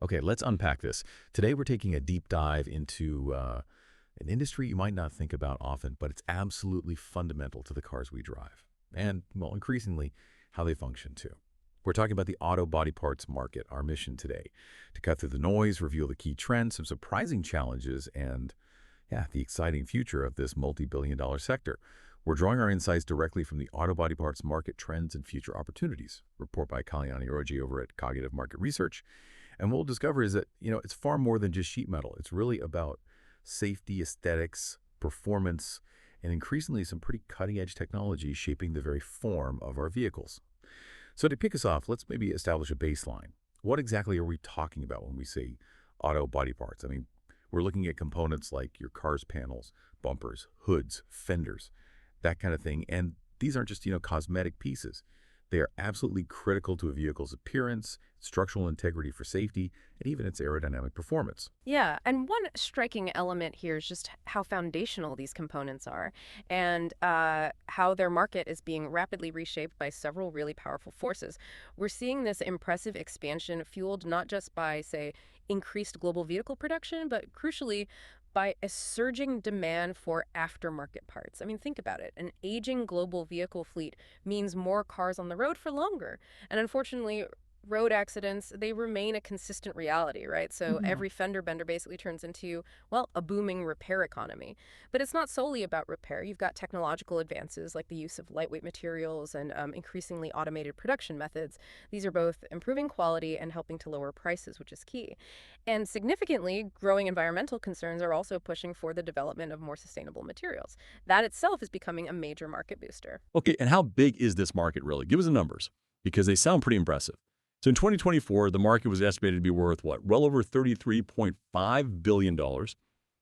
Okay, let's unpack this. Today, we're taking a deep dive into an industry you might not think about often, but it's absolutely fundamental to the cars we drive. And, well, increasingly, how they function too. We're talking about the auto body parts market, our mission today, to cut through the noise, reveal the key trends, some surprising challenges, and, yeah, the exciting future of this multi-billion-dollar sector. We're drawing our insights directly from the auto body parts market trends and future opportunities. Report by Kalyani Oroji over at Cognitive Market Research. And what we'll discover is that, it's far more than just sheet metal. It's really about safety, aesthetics, performance, and increasingly some pretty cutting-edge technology shaping the very form of our vehicles. So to kick us off, let's maybe establish a baseline. What exactly are we talking about when we say auto body parts? I mean, we're looking at components like your car's panels, bumpers, hoods, fenders, that kind of thing. And these aren't just, cosmetic pieces. They are absolutely critical to a vehicle's appearance, structural integrity for safety, and even its aerodynamic performance. Yeah, and one striking element here is just how foundational these components are and how their market is being rapidly reshaped by several really powerful forces. We're seeing this impressive expansion fueled not just by, say, increased global vehicle production, but crucially, by a surging demand for aftermarket parts. I mean, think about it. An aging global vehicle fleet means more cars on the road for longer. And unfortunately, road accidents, they remain a consistent reality, right? So Mhm. every fender bender basically turns into, well, a booming repair economy. But it's not solely about repair. You've got technological advances like the use of lightweight materials and increasingly automated production methods. These are both improving quality and helping to lower prices, which is key. And significantly, growing environmental concerns are also pushing for the development of more sustainable materials. That itself is becoming a major market booster. Okay, and how big is this market really? Give us the numbers because they sound pretty impressive. So in 2024, the market was estimated to be worth what? Well over $33.5 billion.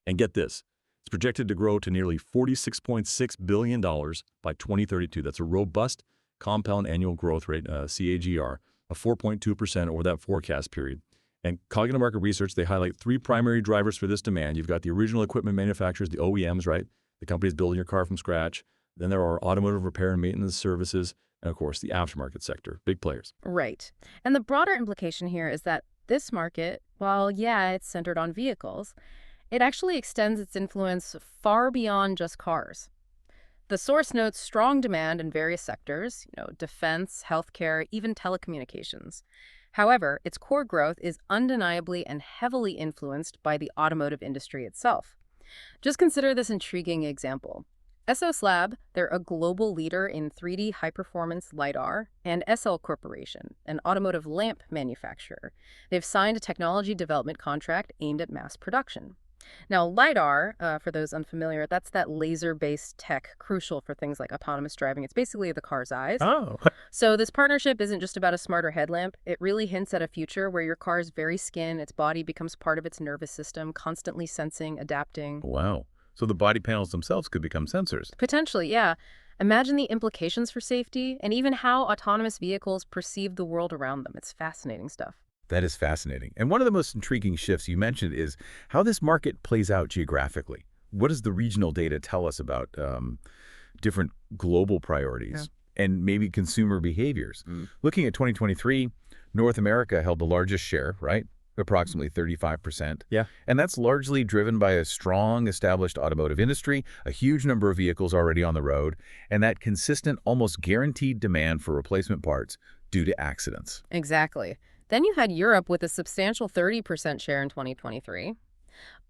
And get this, it's projected to grow to nearly $46.6 billion by 2032. That's a robust compound annual growth rate, CAGR, of 4.2% over that forecast period. And Cognitive Market Research, they highlight three primary drivers for this demand. You've got the original equipment manufacturers, the OEMs, right? The companies building your car from scratch. Then there are automotive repair and maintenance services, and of course, the aftermarket sector, big players. Right. And the broader implication here is that this market, while, yeah, it's centered on vehicles, it actually extends its influence far beyond just cars. The source notes strong demand in various sectors, defense, healthcare, even telecommunications. However, its core growth is undeniably and heavily influenced by the automotive industry itself. Just consider this intriguing example. SOS Lab, they're a global leader in 3D high-performance LiDAR, and SL Corporation, an automotive lamp manufacturer. They've signed a technology development contract aimed at mass production. Now, LiDAR, for those unfamiliar, that's that laser-based tech crucial for things like autonomous driving. It's basically the car's eyes. Oh, So this partnership isn't just about a smarter headlamp. It really hints at a future where your car's very skin, its body becomes part of its nervous system, constantly sensing, adapting. wow. So the body panels themselves could become sensors. Potentially, yeah. Imagine the implications for safety and even how autonomous vehicles perceive the world around them. It's fascinating stuff. That is fascinating. And one of the most intriguing shifts you mentioned is how this market plays out geographically. What does the regional data tell us about different global priorities and maybe consumer behaviors? Looking at 2023, North America held the largest share, right? Approximately 35%. Yeah. And that's largely driven by a strong established automotive industry, a huge number of vehicles already on the road, and that consistent, almost guaranteed demand for replacement parts due to accidents. Exactly. Then you had Europe with a substantial 30% share in 2023.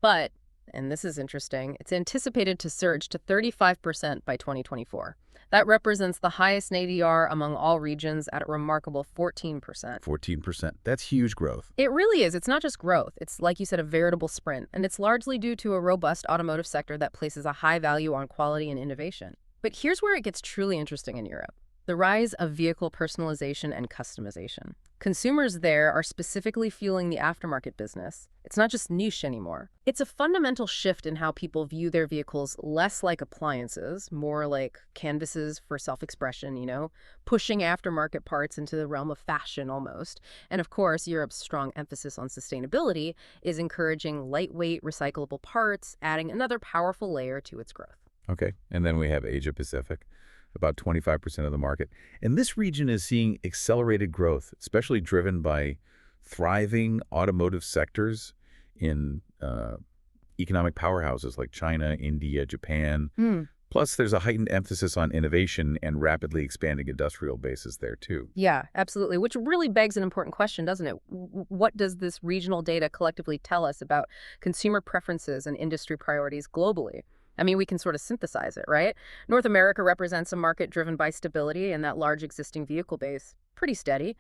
But, and this is interesting, it's anticipated to surge to 35% by 2024. That represents the highest in ADR among all regions at a remarkable 14%. 14%. That's huge growth. It really is. It's not just growth. It's, like you said, a veritable sprint. And it's largely due to a robust automotive sector that places a high value on quality and innovation. But here's where it gets truly interesting in Europe. The rise of vehicle personalization and customization. Consumers there are specifically fueling the aftermarket business. It's not just niche anymore. It's a fundamental shift in how people view their vehicles, less like appliances, more like canvases for self-expression, pushing aftermarket parts into the realm of fashion almost. And of course, Europe's strong emphasis on sustainability is encouraging lightweight, recyclable parts, adding another powerful layer to its growth. Okay. And then we have Asia Pacific, about 25% of the market. And this region is seeing accelerated growth, especially driven by thriving automotive sectors in economic powerhouses like China, India, Japan. Plus, there's a heightened emphasis on innovation and rapidly expanding industrial bases there, too. Yeah, absolutely, which really begs an important question, doesn't it? What does this regional data collectively tell us about consumer preferences and industry priorities globally? I mean, we can sort of synthesize it, right? North America represents a market driven by stability and that large existing vehicle base. Pretty steady.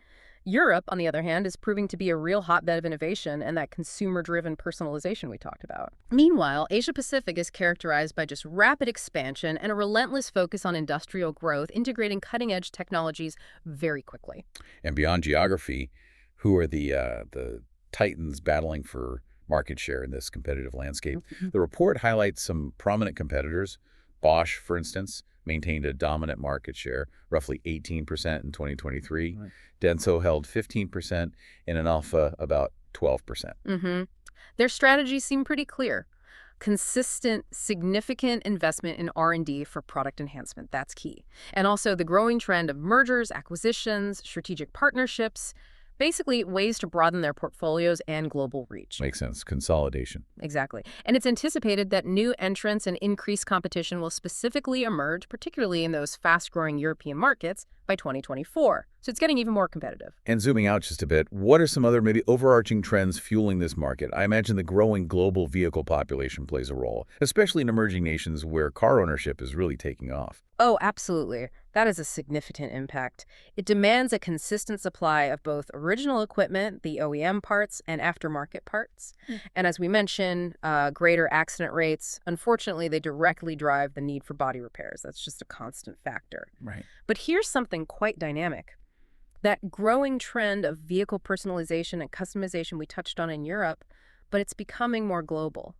Europe, on the other hand, is proving to be a real hotbed of innovation and that consumer-driven personalization we talked about. Meanwhile, Asia-Pacific is characterized by just rapid expansion and a relentless focus on industrial growth, integrating cutting-edge technologies very quickly. And beyond geography, who are the titans battling for market share in this competitive landscape? The report highlights some prominent competitors. Bosch, for instance, maintained a dominant market share, roughly 18% in 2023. Right. Denso held 15%, and in Alpha about 12%. Their strategies seem pretty clear. Consistent, significant investment in R&D for product enhancement, that's key. And also the growing trend of mergers, acquisitions, strategic partnerships, basically ways to broaden their portfolios and global reach. Makes sense. Consolidation. Exactly. And it's anticipated that new entrants and increased competition will specifically emerge, particularly in those fast-growing European markets, by 2024. So it's getting even more competitive. And zooming out just a bit, what are some other maybe overarching trends fueling this market? I imagine the growing global vehicle population plays a role, especially in emerging nations where car ownership is really taking off. Oh, absolutely. That is a significant impact. It demands a consistent supply of both original equipment, the OEM parts, and aftermarket parts. And as we mentioned, greater accident rates, unfortunately, they directly drive the need for body repairs. That's just a constant factor. Right. But here's something quite dynamic. That growing trend of vehicle personalization and customization we touched on in Europe, but it's becoming more global.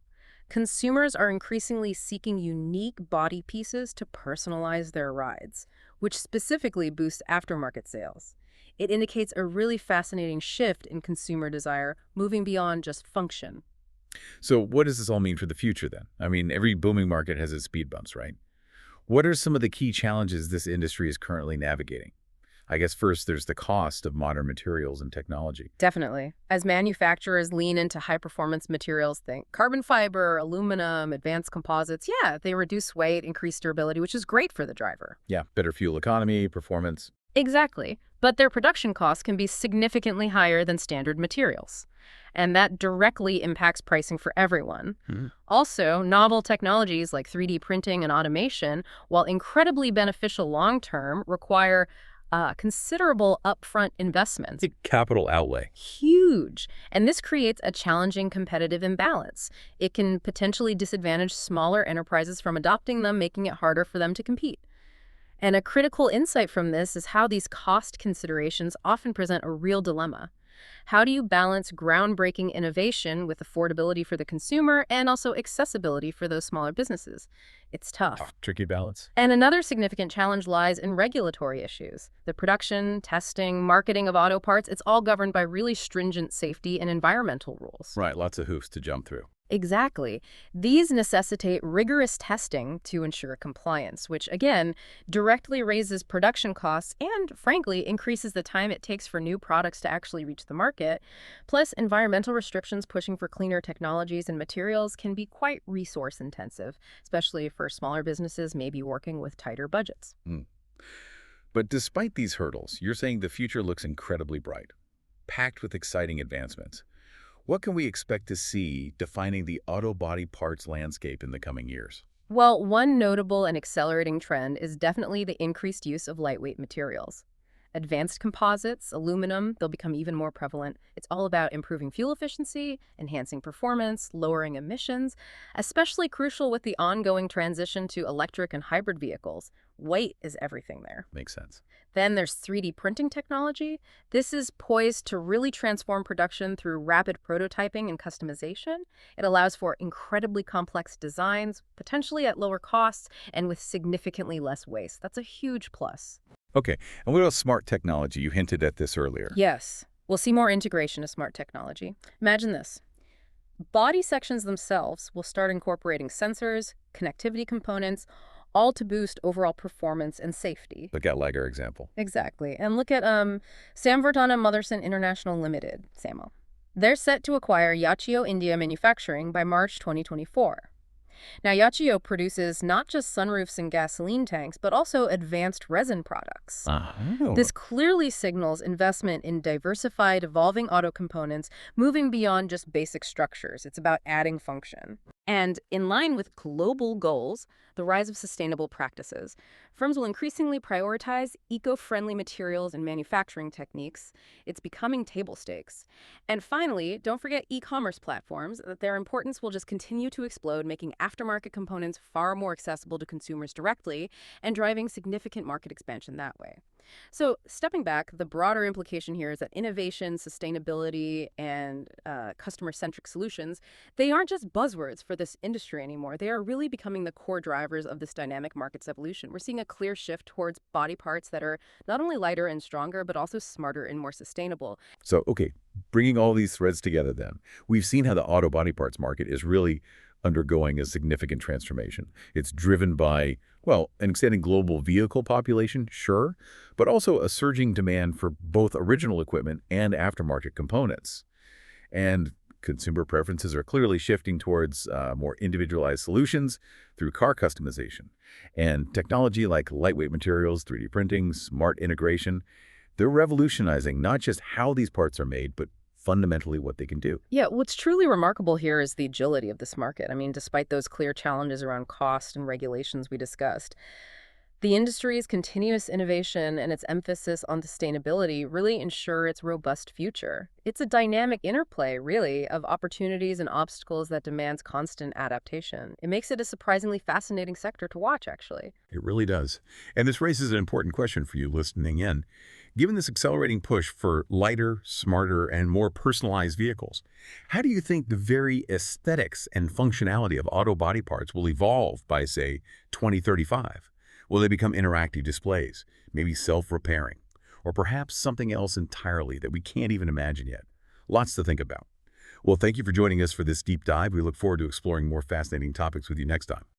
Consumers are increasingly seeking unique body pieces to personalize their rides, which specifically boosts aftermarket sales. It indicates a really fascinating shift in consumer desire, moving beyond just function. So what does this all mean for the future then? I mean, every booming market has its speed bumps, right? What are some of the key challenges this industry is currently navigating? I guess first there's the cost of modern materials and technology. Definitely. As manufacturers lean into high-performance materials, think carbon fiber, aluminum, advanced composites. Yeah, they reduce weight, increase durability, which is great for the driver. Yeah, better fuel economy, performance. Exactly. But their production costs can be significantly higher than standard materials. And that directly impacts pricing for everyone. Also, novel technologies like 3D printing and automation, while incredibly beneficial long-term, require considerable upfront investments. It's a capital outlay. Huge. And this creates a challenging competitive imbalance. It can potentially disadvantage smaller enterprises from adopting them, making it harder for them to compete. And a critical insight from this is how these cost considerations often present a real dilemma. How do you balance groundbreaking innovation with affordability for the consumer and also accessibility for those smaller businesses? It's tough. Tricky balance. And another significant challenge lies in regulatory issues. The production, testing, marketing of auto parts, it's all governed by really stringent safety and environmental rules. Right, lots of hoops to jump through. Exactly. These necessitate rigorous testing to ensure compliance, which, again, directly raises production costs and, frankly, increases the time it takes for new products to actually reach the market. Plus, environmental restrictions pushing for cleaner technologies and materials can be quite resource-intensive, especially for smaller businesses maybe working with tighter budgets. But despite these hurdles, you're saying the future looks incredibly bright, packed with exciting advancements. What can we expect to see defining the auto body parts landscape in the coming years? Well, one notable and accelerating trend is definitely the increased use of lightweight materials. Advanced composites, aluminum, they'll become even more prevalent. It's all about improving fuel efficiency, enhancing performance, lowering emissions, especially crucial with the ongoing transition to electric and hybrid vehicles. Weight is everything there. Makes sense. Then there's 3D printing technology. This is poised to really transform production through rapid prototyping and customization. It allows for incredibly complex designs, potentially at lower costs, and with significantly less waste. That's a huge plus. Okay, and what about smart technology? You hinted at this earlier. Yes, we'll see more integration of smart technology. Imagine this. Body sections themselves will start incorporating sensors, connectivity components, all to boost overall performance and safety. Look at Liger example. Exactly. And look at Samvardhana Motherson International Limited, SAMO. They're set to acquire Yachiyo India Manufacturing by March 2024. Now, Yachiyo produces not just sunroofs and gasoline tanks, but also advanced resin products. Oh. This clearly signals investment in diversified, evolving auto components, moving beyond just basic structures. It's about adding function. And in line with global goals, the rise of sustainable practices, firms will increasingly prioritize eco-friendly materials and manufacturing techniques. It's becoming table stakes. And finally, don't forget e-commerce platforms, that their importance will just continue to explode, making aftermarket components far more accessible to consumers directly and driving significant market expansion that way. So stepping back, the broader implication here is that innovation, sustainability, and customer-centric solutions, they aren't just buzzwords for this industry anymore. They are really becoming the core drivers of this dynamic market's evolution. We're seeing a clear shift towards body parts that are not only lighter and stronger, but also smarter and more sustainable. So, okay, bringing all these threads together then, we've seen how the auto body parts market is really undergoing a significant transformation. It's driven by, well, an extending global vehicle population, sure, but also a surging demand for both original equipment and aftermarket components. And consumer preferences are clearly shifting towards more individualized solutions through car customization. And technology like lightweight materials, 3D printing, smart integration, they're revolutionizing not just how these parts are made, but fundamentally what they can do. Yeah, what's truly remarkable here is the agility of this market. I mean, despite those clear challenges around cost and regulations we discussed, the industry's continuous innovation and its emphasis on sustainability really ensure its robust future. It's a dynamic interplay, really, of opportunities and obstacles that demands constant adaptation. It makes it a surprisingly fascinating sector to watch, actually. It really does. And this raises an important question for you listening in. Given this accelerating push for lighter, smarter, and more personalized vehicles, how do you think the very aesthetics and functionality of auto body parts will evolve by, say, 2035? Will they become interactive displays, maybe self-repairing, or perhaps something else entirely that we can't even imagine yet? Lots to think about. Well, thank you for joining us for this deep dive. We look forward to exploring more fascinating topics with you next time.